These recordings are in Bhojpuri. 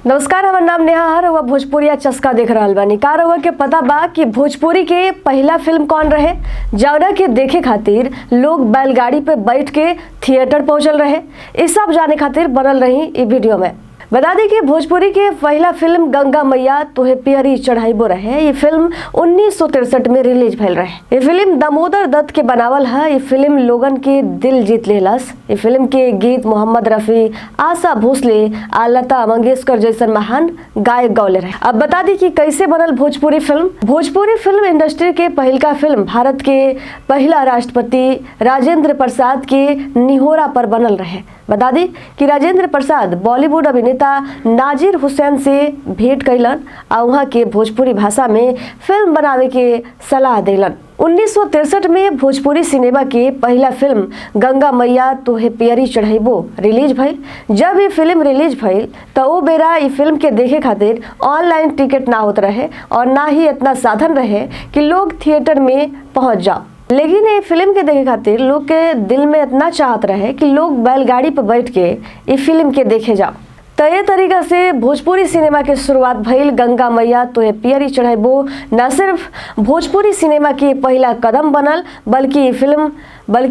नमस्कार, हमार नाम नेहा हर हुआ भोजपुरिया चस्का देख रहल बानी। का रहुआ के पता बा कि भोजपुरी के पहला फिल्म कौन रहे जौना के देखे खातिर लोग बैलगाड़ी पे बैठ के थिएटर पहुंचल रहे। ये सब जाने खातिर बनल रही ई वीडियो में। बता दी कि भोजपुरी के पहला फिल्म गंगा मैया तोहे पियरी चढ़ाइबो रहे। ये फिल्म 1963 में रिलीज भइल रहे। ये फिल्म दामोदर दत्त के बनावल है। ये फिल्म लोगन के दिल जीत लेलस। ये फिल्म के गीत मोहम्मद रफी, आशा भोसले आ लता मंगेशकर जैसन महान गायक गौले रहे। अब बता दी कि कैसे बनल Bhojpuri film. Bhojpuri film industry के पहिलका फिल्म भारत के पहला राष्ट्रपति राजेंद्र प्रसाद के निहोरा पर बनल रहे। बता दी कि राजेंद्र प्रसाद बॉलीवुड अभिनेता नाजिर हुसैन से भेंट कैलन और वहाँ के भोजपुरी भाषा में फिल्म बनावे के सलाह देलन। 1963 में भोजपुरी सिनेमा के पहला फिल्म गंगा मैया तोहे पियरी चढ़ाइबो रिलीज भइल। जब ये फिल्म रिलीज भइल तो वो बेरा ये फिल्म के देखे खातिर ऑनलाइन टिकट ना होत रहे और ना ही इतना साधन रहे कि लोग थिएटर में पहुंच जाओ। लेकिन ये फिल्म के देखे खातिर लोग के दिल में इतना चाहत रहे कि लोग बैलगाड़ी पर बैठ के ये फिल्म के देखे जाओ। तो ये तरीका से भोजपुरी सिनेमा के शुरुआत भइल। गंगा मैया तोहे पियरी चढ़ाइबो न सिर्फ भोजपुरी सिनेमा के पहला कदम बनल बल्कि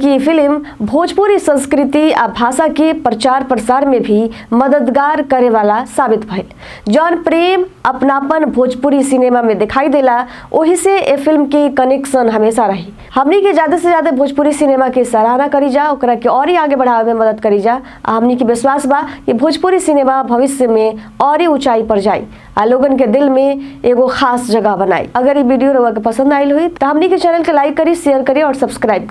ये फिल्म भोजपुरी संस्कृति आ भाषा के प्रचार प्रसार में भी मददगार करे वाला साबित भइल। जौन प्रेम अपनापन भोजपुरी सिनेमा में दिखाई देला वही से ये फिल्म के कनेक्शन हमेशा रही। हमनी के ज्यादा से ज्यादा भोजपुरी सिनेमा के सराहना करी जा, ओकरा के और ही आगे बढ़ावे में मदद करी जा। हमनी के विश्वास बा कि भोजपुरी सिनेमा भविष्य में और ही ऊंचाई पर जाई आ लोगन के दिल में एगो खास जगह बनाई। अगर ये वीडियो रउआ के पसंद आइल हुई तो हमनी के चैनल के लाइक करी, शेयर करी और सब्सक्राइब करी।